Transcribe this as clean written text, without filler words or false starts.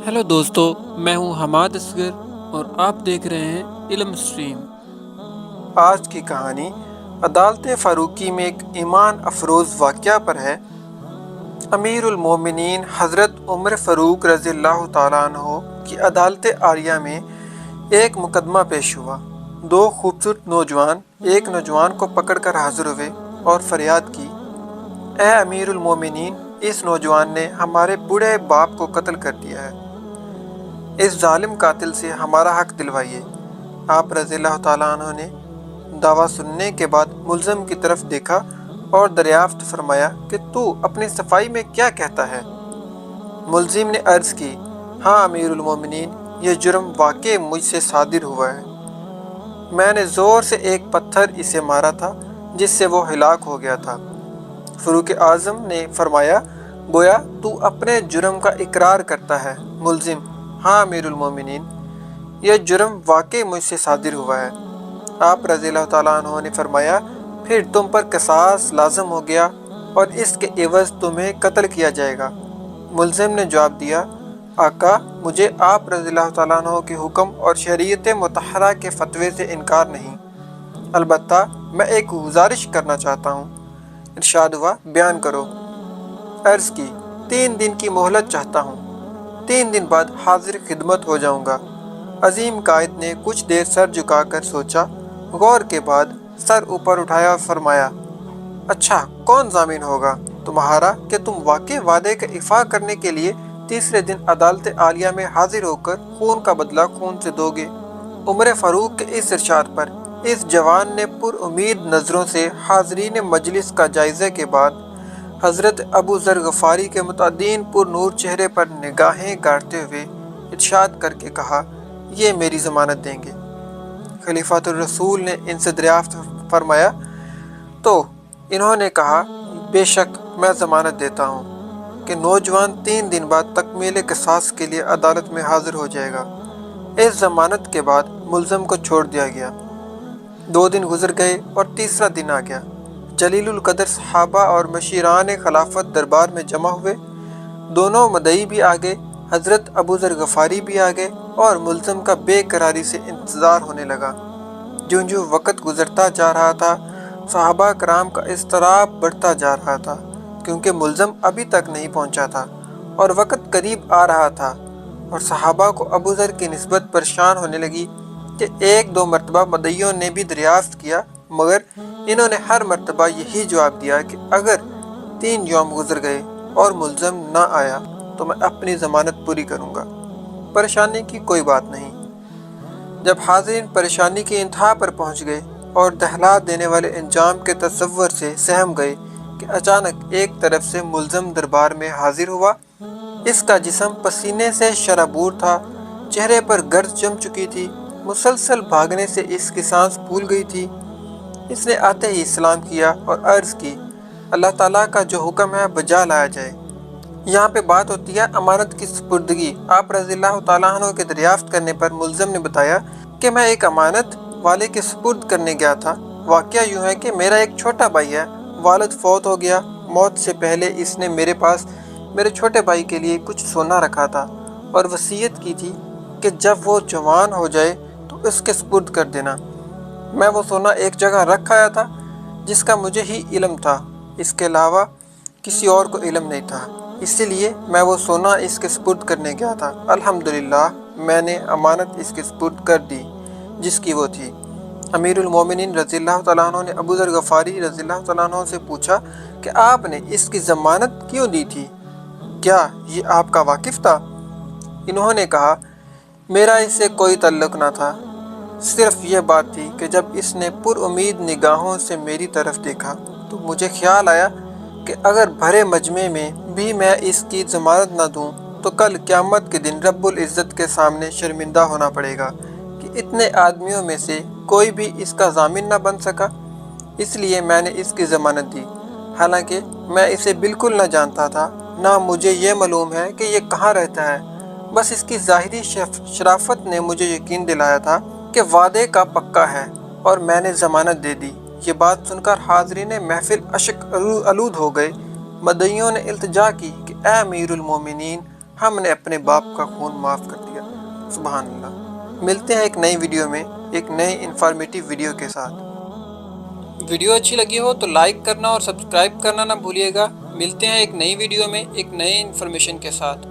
Hello दोस्तों, मैं हूं हमाद असगर और आप देख रहे हैं इल्म स्ट्रीम। आज की कहानी अदालत फ़ारूकी में एक ईमान अफरोज़ वाक़या पर है। अमीरुल मोमिनीन हज़रत उमर फ़ारूक रज़ियल्लाहु ताला अन्हो की अदालत आलिया में एक मुकदमा पेश हुआ। दो खूबसूरत नौजवान एक नौजवान को पकड़कर हाजिर हुए और फरियाद की, ए अमीरुल मोमिनीन, इस नौजवान ने हमारे बूढ़े बाप को कत्ल कर दिया है। इस जालिम कातिल से हमारा हक दिलवाइए। आप रज़ियल्लाहु ताला अन्हो ने दावा सुनने के बाद मुल्ज़िम की तरफ देखा और दरियाफ्त फरमाया कि तू अपनी सफाई में क्या कहता है। मुल्ज़िम ने अर्ज़ की, हाँ अमीरुल मोमिनीन, यह जुर्म वाकई मुझसे सादिर हुआ है। मैंने ज़ोर से एक पत्थर इसे मारा था जिससे वो हिलाक हो गया था। फ़ारूक आज़म ने फरमाया, गोया तू अपने जुर्म का इकरार करता है। मुल्ज़िम, हाँ अमीरुल मोमिनीन, यह जुर्म वाकई मुझसे सादिर हुआ है। आप रज़ियल्लाहु ताला अन्हो ने फरमाया, फिर तुम पर क़सास लाज़िम हो गया और इसके एवज़ तुम्हें कत्ल किया जाएगा। मुल्ज़िम ने जवाब दिया, आका, मुझे आप रज़ियल्लाहु ताला अन्हो के हुक्म और शरीयत मुतहरा के फतवे से इनकार नहीं, अलबत्ता मैं एक गुजारिश करना चाहता हूँ। इरशाद हुआ, बयान करो। अर्ज़ की, 3 दिन की मोहलत चाहता हूँ। 3 दिन बाद हाजिर खिदमत हो जाऊँगा। अजीम कायद ने कुछ देर सर झुकाकर सोचा, गौर के बाद सर ऊपर उठाया और फरमाया, अच्छा, कौन जामीन होगा तुम्हारा कि तुम वाकई वादे का इफ़ा करने के लिए तीसरे दिन अदालत आलिया में हाजिर होकर खून का बदला खून से दोगे। उमर फ़ारूक के इस इरशाद पर इस जवान ने पुरउम्मीद नज़रों से हाज़रीन मजलिस का जायज़े के बाद हज़रत अबू ज़र गफ़ारी के मुतअद्दिन पुरनूर चेहरे पर निगाहें गाड़ते हुए इरशाद करके कहा, ये मेरी ज़मानत देंगे। खलीफातुर रसूल ने इनसे दरियाफ्त फरमाया तो इन्होंने कहा, बेशक मैं ज़मानत देता हूँ कि नौजवान 3 दिन बाद तकमील क़सास के लिए अदालत में हाजिर हो जाएगा। इस ज़मानत के बाद मुल्ज़िम को छोड़ दिया गया। 2 दिन गुजर गए और तीसरा दिन आ गया। जलीलुल कदर सहाबा और मशीरान खिलाफत दरबार में जमा हुए। दोनों मदई भी आ गए, हज़रत अबू ज़र गफ़ारी भी आ गए और मुल्ज़िम का बेकरारी से इंतज़ार होने लगा। ज्यों ज्यों वक़्त गुज़रता जा रहा था, सहाबा कराम का इज़्तिराब बढ़ता जा रहा था, क्योंकि मुल्ज़िम अभी तक नहीं पहुंचा था और वक़्त करीब आ रहा था। और सहाबा को अबू ज़र की निस्बत परेशान होने लगी कि 1-2 मरतबा मदइयों ने भी दरियाफ्त किया, मगर इन्होंने हर मरतबा यही जवाब दिया कि अगर 3 यौम गुजर गए और मुल्ज़िम ना आया तो मैं अपनी ज़मानत पूरी करूँगा। परेशानी की कोई बात नहीं। जब हाज़रीन परेशानी की इंतहा पर पहुँच गए और दहला देने वाले इंजाम के तसव्वुर से सहम गए कि अचानक एक तरफ से मुल्ज़िम दरबार में हाजिर हुआ। इसका जिस्म पसीने से शराबूर था, चेहरे पर गर्द जम चुकी थी, मुसलसल भागने से इसकी सांस फूल गई थी। इसने आते ही इस्लाम किया और अर्ज़ की, अल्लाह ताला का जो हुक्म है बजा लाया जाए। यहाँ पे बात होती है अमानत की सुपुर्दगी। आप रज़ियल्लाहु ताला अन्हु के दरियाफ्त करने पर मुल्ज़िम ने बताया कि मैं एक अमानत वाले के सुपुर्द करने गया था। वाक़या यूँ है कि मेरा एक छोटा भाई है, वालिद फौत हो गया। मौत से पहले इसने मेरे पास मेरे छोटे भाई के लिए कुछ सोना रखा था और वसीयत की थी कि जब वो जवान हो जाए तो इसके सुपुर्द कर देना। मैं वो सोना एक जगह रख आया था जिसका मुझे ही इल्म था, इसके अलावा किसी और को इल्म नहीं था, इसीलिए मैं वो सोना इसके सुपुर्द करने गया था। अल्हम्दुलिल्लाह मैंने अमानत इसके सुपुर्द कर दी जिसकी वो थी। अमीरुल मोमिनीन रज़ियल्लाहु ताला अन्हु ने अबू ज़र गफ़ारी रज़ियल्लाहु ताला अन्हु से पूछा कि आपने इसकी ज़मानत क्यों दी थी, क्या ये आपका वाकिफ़ था? इन्होंने कहा, मेरा इससे कोई तल्लुक़ न था, सिर्फ यह बात थी कि जब इसने पुरउम्मीद निगाहों से मेरी तरफ देखा तो मुझे ख्याल आया कि अगर भरे मजमे में भी मैं इसकी ज़मानत न दूं तो कल क़यामत के दिन रब्बुल इज़्ज़त के सामने शर्मिंदा होना पड़ेगा कि इतने आदमियों में से कोई भी इसका ज़ामिन न बन सका। इसलिए मैंने इसकी ज़मानत दी, हालांकि मैं इसे बिल्कुल न जानता था, ना मुझे ये मालूम है कि ये कहाँ रहता है। बस इसकी ज़ाहिरी शराफत ने मुझे यकीन दिलाया था कि वादे का पक्का है और मैंने ज़मानत दे दी। ये बात सुनकर हाज़रीन महफिल अशक आलूद हो गए। मदइयों ने इल्तिजा की कि ए अमीरुल मोमिनीन, ہم نے اپنے باپ کا خون معاف کر دیا۔ سبحان اللہ۔ ملتے ہیں ایک نئی ویڈیو میں ایک نئے انفارمیٹیو ویڈیو کے ساتھ۔ ویڈیو اچھی لگی ہو تو لائک کرنا اور سبسکرائب کرنا نہ بھولیے گا۔ ملتے ہیں ایک نئی ویڈیو میں ایک نئے انفارمیشن کے ساتھ۔